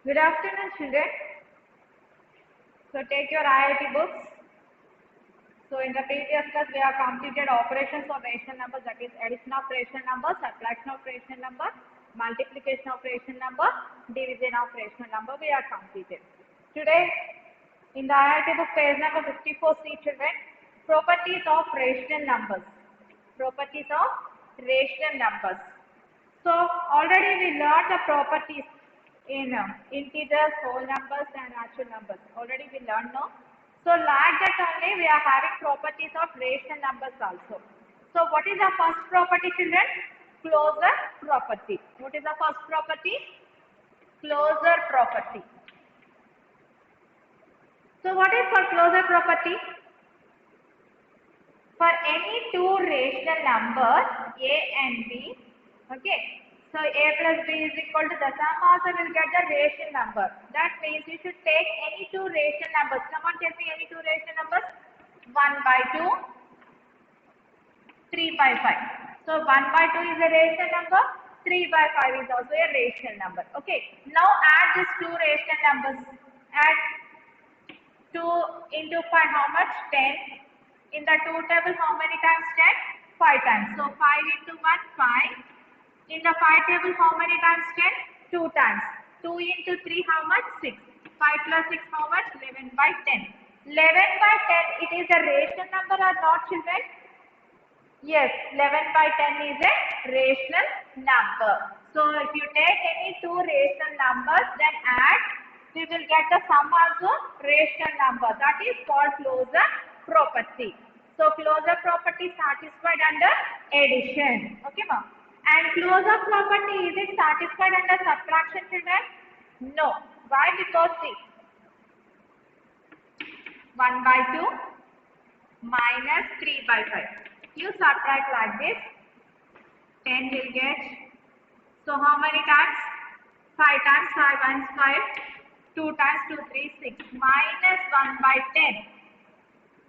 Good afternoon, children. So take your IIT books. So in the previous class, we have completed operations of rational numbers, that is addition of rational numbers, subtraction of rational number, multiplication of rational number, division of rational number. We have completed. Today, in the IIT book, page number 54C, children, properties of rational numbers. Properties of rational numbers. So already we learned the properties in integers, whole numbers and natural numbers. Already we learned now. So like that only we are having properties of rational numbers also. So what is the first property, children? Closure property. What is the first property? Closure property. So what is for closure property? For any two rational numbers a and b, okay, so a plus b is equal to the sum also will get the rational number. That means you should take any two rational numbers. Someone tell me any two rational numbers. 1 by 2, 3 by 5. So 1 by 2 is a rational number, 3 by 5 is also a rational number. Okay, now add these two rational numbers. Add 2 into 5, how much? 10. In the 2 table, how many times 10? 5 times. So 5 into 1, 5. In the 5 table, how many times 10? 2 times. 2 into 3, how much? 6. 5 plus 6, how much? 11 by 10. 11 by 10, it is a rational number or not, children? Yes, 11 by 10 is a rational number. So if you take any two rational numbers, then add, we will get the sum also rational number. That is called closure property. So closure property satisfied under addition. Okay, ma'am. And closure property, is it satisfied under subtraction, children? No. Why? Because see, 1 by 2 minus 3 by 5. You subtract like this, 10 will get, so how many times? 5 times, 5 times 5, 2 times 2, 3, 6, minus 1 by 10.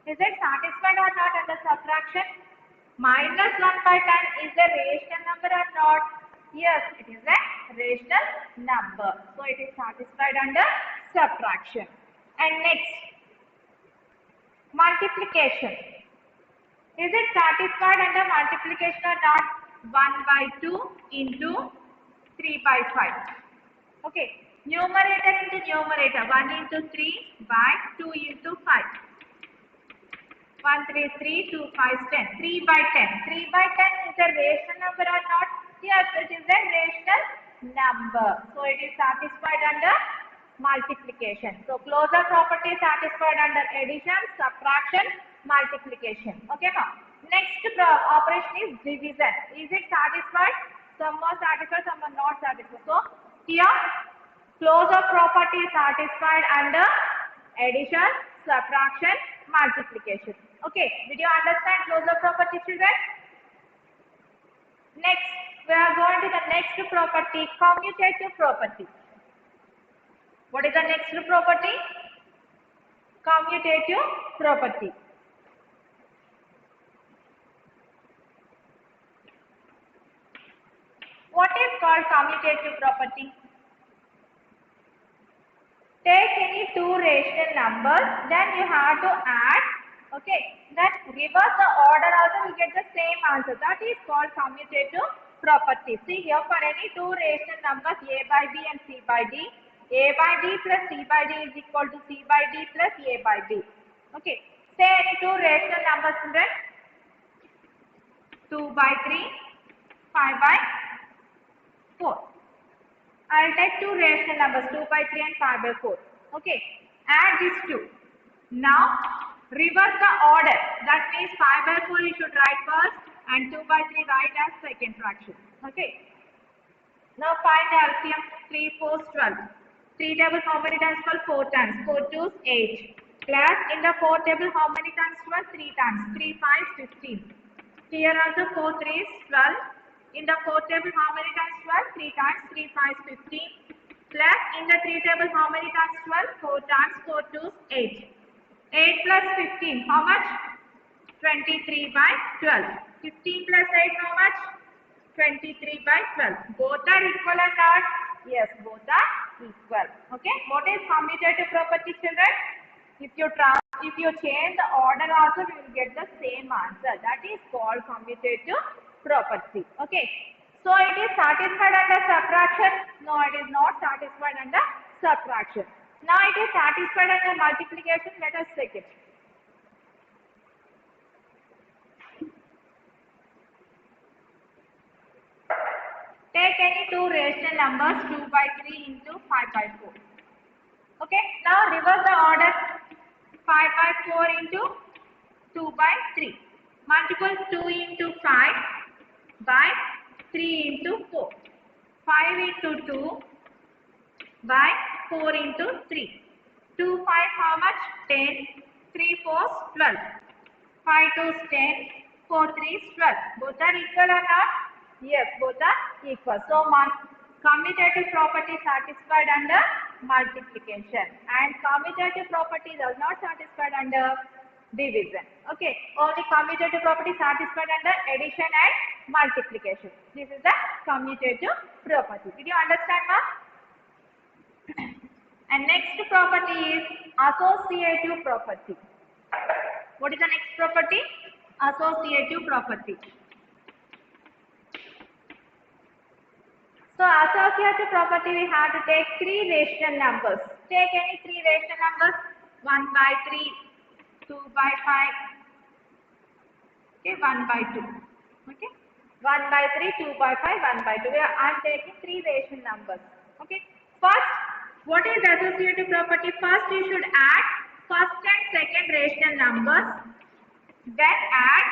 Is it satisfied or not under subtraction? Minus 1 by 10 is a rational number or not? Yes, it is a rational number. So it is satisfied under subtraction. And next, multiplication. Is it satisfied under multiplication or not? 1 by 2 into 3 by 5. Okay. Numerator into numerator. 1 into 3 by 2 into 5. 1, 3, 3, 2, 5, 10. 3 by 10. 3 by 10 is a rational number or not? Yes, it is a rational number. So it is satisfied under multiplication. So closure property satisfied under addition, subtraction, multiplication. Okay, now next operation is division. Is it satisfied? Some are satisfied, some are not satisfied. So here closure property is satisfied under addition, subtraction, multiplication. Okay, did you understand closure property, children? Next, we are going to the next property, commutative property. What is the next property? Commutative property. What is called commutative property? Take any two rational numbers, then you have to add, okay, then reverse the order also will get the same answer. That is called commutative property. See here, for any two rational numbers a by b and c by d, a by d plus c by d is equal to c by d plus a by b. Okay, say any two rational numbers, children. 2 by 3, 5 by 4. I will take two rational numbers, 2 by 3 and 5 by 4. Okay, add these two. Now, reverse the order. That means 5 by 4 you should write first and 2 by 3 write as second fraction. Okay. Now find the LCM. 3 4 12. 3 table how many times 12? 4 times. 4 2 8. Plus in the 4 table how many times 12? 3 times. 3 5 15. Here also 4 3 is 12. In the 4 table, how many times 12? 3 times, 3 5 15. Plus in the 3 table, how many times 12? 4 times, 4 2 8. 8 plus 15, how much? 23 by 12. 15 plus 8, how much? 23 by 12. Both are equal or not? Yes, both are equal. Okay, what is commutative property, children? If you change the order also, you will get the same answer. That is called commutative property. Okay, so it is satisfied under subtraction? No, it is not satisfied under subtraction. Now it is satisfied under multiplication. Let us check it. Take any two rational numbers 2 by 3 into 5 by 4. Okay, now reverse the order. 5 by 4 into 2 by 3. Multiple 2 into 5 by 3 into 4. 5 into 2 by 4 into 3. 2 5 how much? 10. 3 4 12. 5 2 is 10. 4 3 is 12. Both are equal or not? Yes, both are equal. So commutative property satisfied under multiplication, and commutative property does not satisfied under division. Okay, only commutative property satisfied under addition and multiplication. This is the commutative property. Did you understand, ma'am? And next property is associative property. What is the next property? Associative property. So associative property, we have to take three rational numbers. Take any three rational numbers. 1 by 3, 2 by 5, okay, 1 by 2. Okay, 1 by 3, 2 by 5, 1 by 2. I am taking three rational numbers. Okay, first, what is associative property? First, you should add first and second rational numbers, then add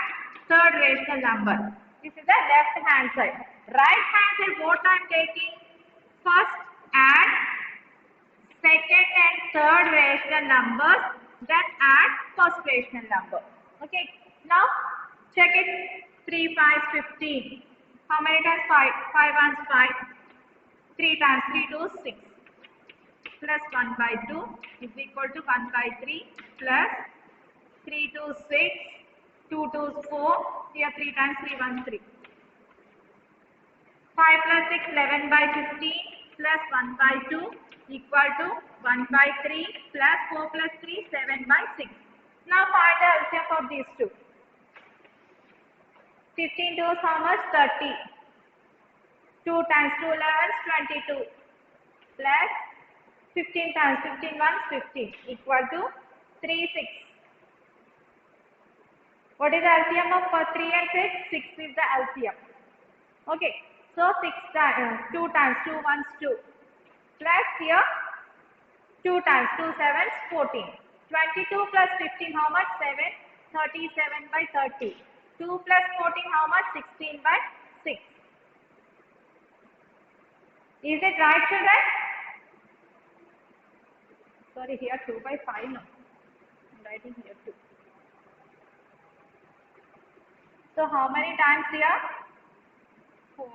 third rational number. This is the left hand side. Right hand side, what I am taking? First add second and third rational numbers, then add first rational number. Okay, now check it. 3 5 15. How many times 5? 5 ones 5. 3 times 3 2 6. Plus 1 by 2 is equal to 1 by 3 plus 3 2 6. 2 2 4. Here 3 times 3 1 3. 5 plus 6 11 by 15 plus 1 by 2 equal to 1 by 3 plus 4 plus 3 7 by 6. Now find the LCM of these two. 15 to how much? 30. 2 times 2 11 22 plus 15 times 15 ones 15 equal to 3 6. What is the LCM of 3 and 6? 6 is the LCM. Okay. So 6 times 2 times 2 ones 2 plus here 2 times 2 sevens 14. 22 plus 15 how much? 7. 37 by 30. 2 plus 14 how much? 16 by 6. Is it right, children? Sorry, here 2 by 5 no. I'm writing here 2. So how many times here? 4.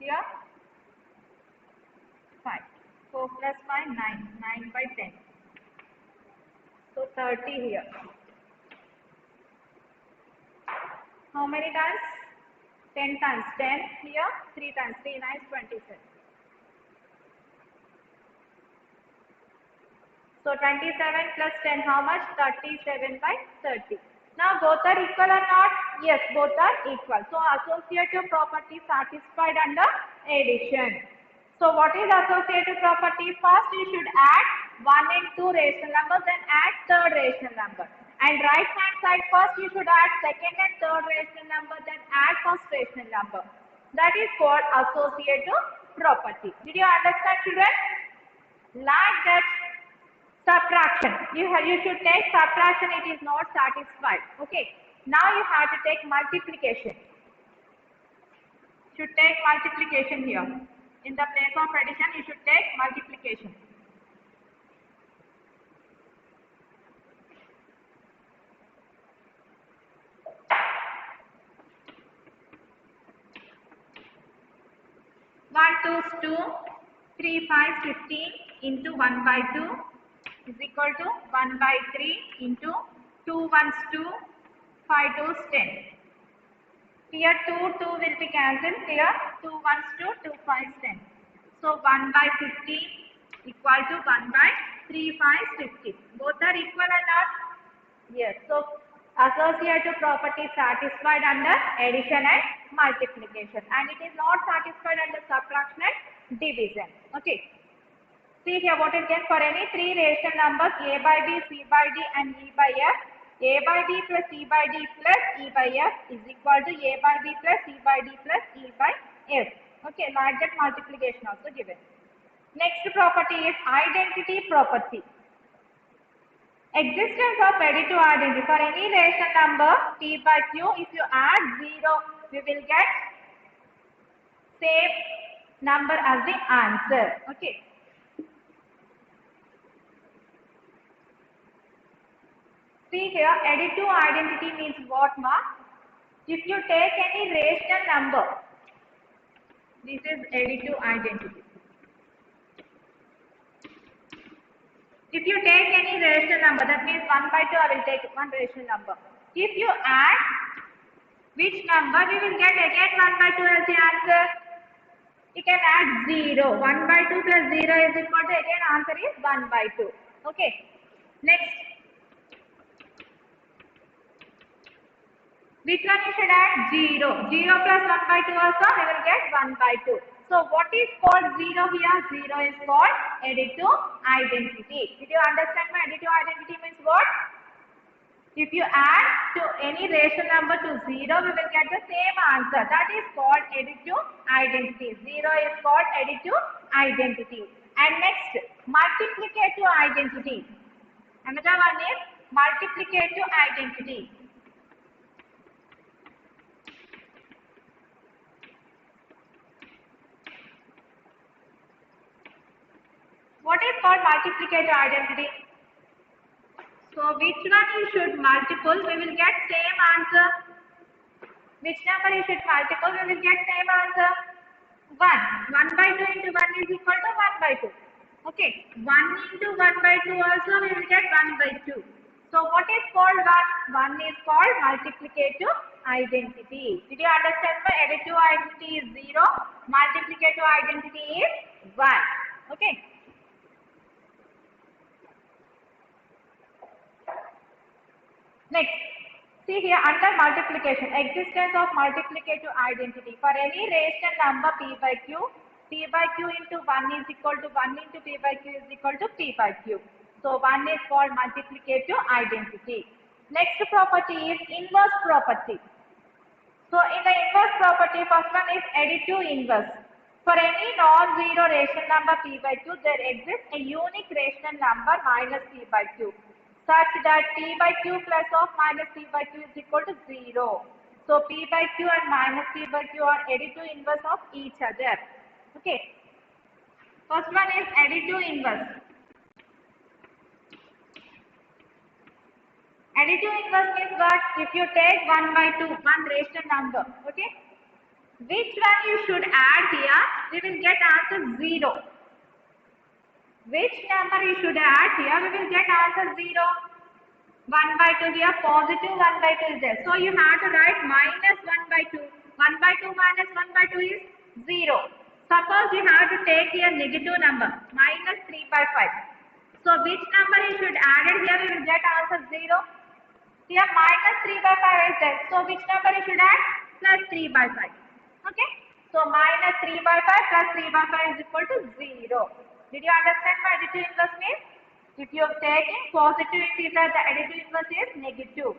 Here 5. 4 plus 5 9. 9 by 10. So 30 here. How many times? 10 times 10 here. 3 times 3 9 is 27. So 27 plus 10 how much? 37 by 30. Now both are equal or not? Yes, both are equal. So associative property satisfied under addition. So what is associative property? First you should add 1 and 2 rational numbers, then add third rational number. And right hand side, first you should add second and third rational number, then add first rational number. That is called associative property. Did you understand, children? Like that, subtraction. You should take subtraction, it is not satisfied. Okay. Now you have to take multiplication. Should take multiplication here. In the place of addition, you should take multiplication. One 2 is 2, 3 5 15 into 1 by 2 is equal to 1 by 3 into 2 1s 2, 5 2 is 10. Here 2 will be cancelled. Here 2 1s 2, 2 5 is 10. So 1 by 15 equal to 1 by 3, 5, 15. Both are equal or not? Yes. So associative property is satisfied under addition and multiplication, and it is not satisfied under subtraction and division. Okay. See here what is there for any three rational numbers a by b, c by d and e by f. A by b plus c by d plus e by f is equal to a by b plus c by d plus e by f. Okay, like that multiplication also given. Next property is identity property. Existence of additive identity. For any rational number p by q, if you add 0, we will get same number as the answer. Okay. See here, additive identity means what, ma? If you take any rational number, this is additive identity. If you take any rational number, that means 1 by 2, I will take one rational number. If you add which number, we will get again 1 by 2 as the answer. You can add 0. 1 by 2 plus 0 is equal to, again answer is 1 by 2. Okay. Next. Which one you should add? 0. 0 plus 1 by 2 also, we will get 1 by 2. So what is called 0 here? 0 is called additive identity. Did you understand my additive identity means what? If you add to any rational number to 0, we will get the same answer. That is called additive identity. 0 is called additive identity. And next, multiplicative identity. Another one is multiplicative identity. What is called multiplicative identity? So which one you should multiple, we will get same answer. Which number you should multiple, we will get same answer. 1. 1 by 2 into 1 is equal to 1 by 2. Okay. 1 into 1 by 2 also we will get 1 by 2. So what is called 1? 1 is called multiplicative identity. Did you understand my additive identity is 0, multiplicative identity is 1. Okay. Next, see here under multiplication, existence of multiplicative identity. For any rational number p by q into 1 is equal to 1 into p by q is equal to p by q. So 1 is called multiplicative identity. Next property is inverse property. So in the inverse property, first one is additive inverse. For any non-zero rational number p by q, there exists a unique rational number minus p by q, such that p by q plus of minus p by q is equal to 0. So p by q and minus p by q are additive inverse of each other. Okay. First one is additive inverse. Additive inverse means what? If you take 1 by 2, one rational number, okay? Which one you should add here? We will get answer 0. Which number you should add here? We will get answer 0. 1 by 2 here, positive 1 by 2 is there. So you have to write minus 1 by 2. 1 by 2 minus 1 by 2 is 0. Suppose you have to take here negative number, minus 3 by 5. So which number you should add it here? We will get answer 0. Here minus 3 by 5 is there. So which number you should add? Plus 3 by 5. Okay. So minus 3 by 5 plus 3 by 5 is equal to 0. Did you understand my additive inverse means? If you are taking positive integer, the additive inverse is negative.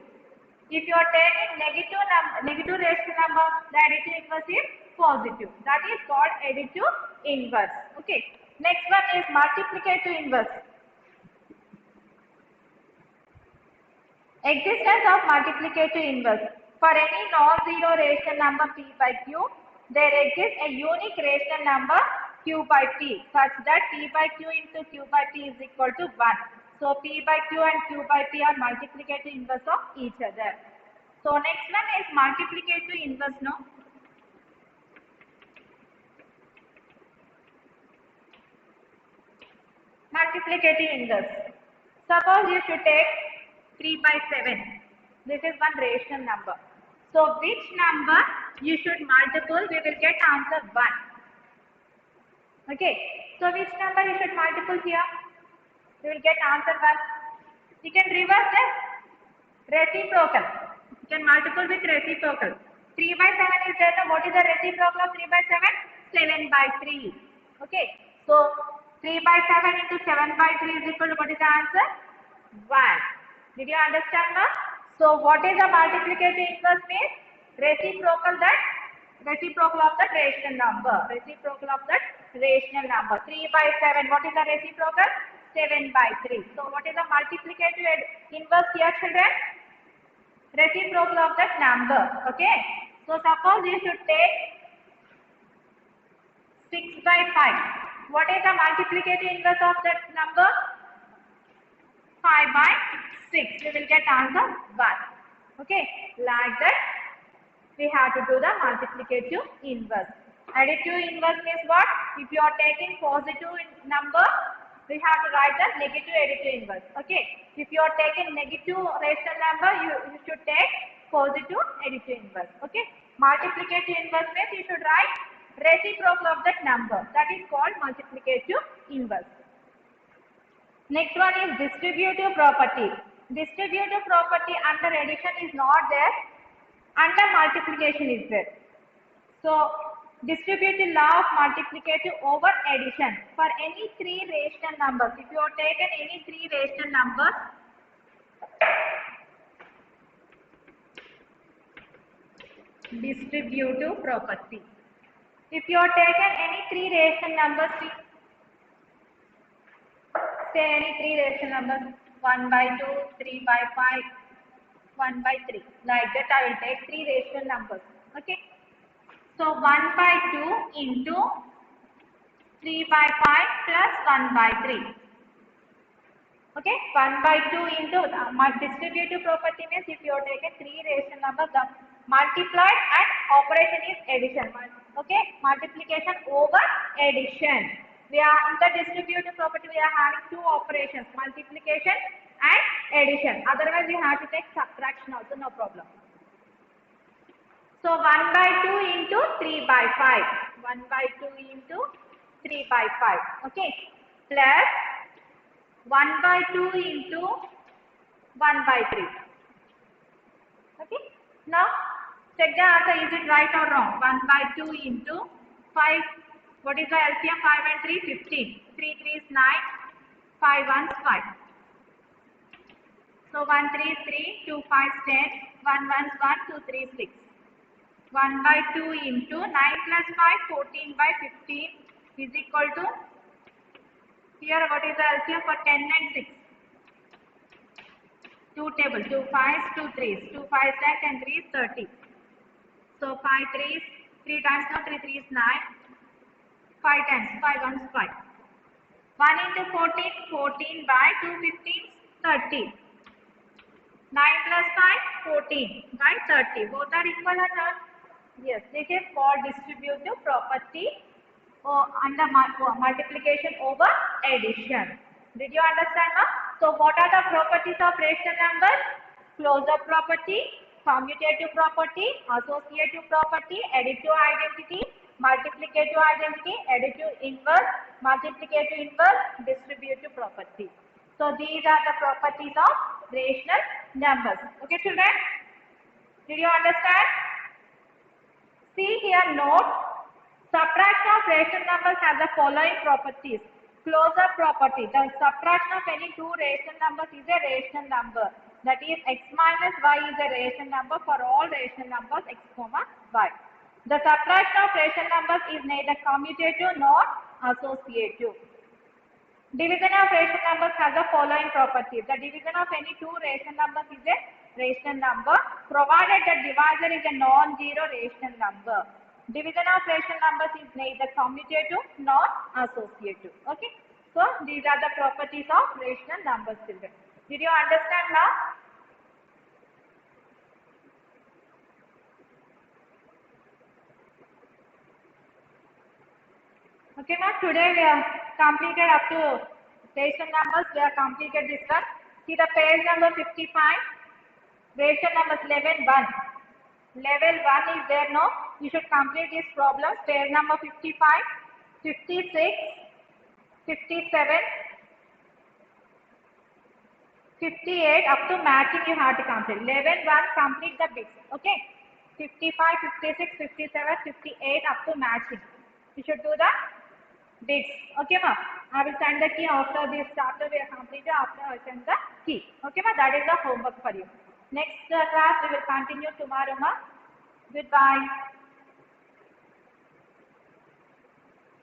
If you are taking negative rational number, the additive inverse is positive. That is called additive inverse. Okay. Next one is multiplicative inverse. Existence of multiplicative inverse. For any non-zero rational number p by q, there exists a unique rational number q by p, such that p by q into q by p is equal to 1. So p by q and q by p are multiplicative inverse of each other. So next one is multiplicative inverse now. Multiplicative inverse. Suppose you should take 3 by 7. This is one rational number. So which number you should multiple? We will get answer 1. Okay. So which number you should multiple here? You will get answer 1. You can reverse this. Reciprocal. You can multiple with reciprocal. 3 by 7 is there. So what is the reciprocal of 3 by 7? 7 by 3. Okay. So 3 by 7 into 7 by 3 is equal to what is the answer? 1. Did you understand now? So what is the multiplicative inverse means? Reciprocal of that rational number. Reciprocal of that rational number. 3 by 7. What is the reciprocal? 7 by 3. So what is the multiplicative inverse here, children? Reciprocal of that number. Okay. So suppose you should take 6 by 5. What is the multiplicative inverse of that number? 5 by 6. We will get answer 1. Okay. Like that, we have to do the multiplicative inverse. Additive inverse means what? If you are taking positive number, we have to write the negative additive inverse. Okay. If you are taking negative rational number, you should take positive additive inverse. Okay. Multiplicative inverse means you should write reciprocal of that number. That is called multiplicative inverse. Next one is distributive property. Distributive property under addition is not there. Under multiplication is there. So distributive law of multiplicative over addition for any 3 rational numbers. If you have taken any 3 rational numbers, distributive property. If you have taken any 3 rational numbers, say any 3 rational numbers, 1 by 2, 3 by 5, 1 by 3. Like that I will take 3 rational numbers. Okay. So 1 by 2 into 3 by 5 plus 1 by 3. Okay. 1 by 2 into distributive property means if you have taken 3 rational numbers, the multiplied and operation is addition. Okay. Multiplication over addition. We are in the distributive property, we are having 2 operations, multiplication and addition. Otherwise, we have to take subtraction also, no problem. So 1 by 2 into 3 by 5. 1 by 2 into 3 by 5. Okay. Plus 1 by 2 into 1 by 3. Okay. Now, check the answer. Is it right or wrong? 1 by 2 into 5. What is the LCM? 5 and 3? 15. 3 3 is 9. 5 1 is 5. So 1 3 is 3. 2 5 is 10. 1 1 is 1. 2 3 is 6. 1 by 2 into 9 plus 5, 14 by 15 is equal to, here what is the LCM for 10 and 6? 2 table, 2 5s, 2 3s, 2 5s 10 and 3 is 30. So 5 3s, 3 times now 3 3 is 9, 5 times, 5 1 is 5. 1 into 14, 14 by 2 15 30. 9 plus 5, 14 by 30. Both are equal or not? Yes, this is called distributive property under multiplication over addition. Did you understand now? So what are the properties of rational numbers? Closure property, commutative property, associative property, additive identity, multiplicative identity, additive inverse, multiplicative inverse, distributive property. So these are the properties of rational numbers. Okay, children? Did you understand? See here, note. Subtraction of rational numbers has the following properties. Closure property. The subtraction of any 2 rational numbers is a rational number. That is, x minus y is a rational number for all rational numbers x comma y. The subtraction of rational numbers is neither commutative nor associative. Division of rational numbers has the following properties. The division of any 2 rational numbers is a rational number provided the divisor is a non-zero rational number. Division of rational numbers is neither commutative nor associative. Okay. So these are the properties of rational numbers, children. Did you understand now? Okay, now today we have completed up to rational numbers. We have completed this one. See the page number 55. Rational numbers level 1. Level 1 is there now. You should complete this problem. Page number 55, 56, 57, 58 up to matching you have to complete. 11, 1, complete the bits. Okay. 55, 56, 57, 58 up to matching. You should do the bits. Okay, ma. I will send the key after this chapter we are completed. After I will send the key. Okay, ma. That is the homework for you. Next class we will continue tomorrow, ma. Goodbye.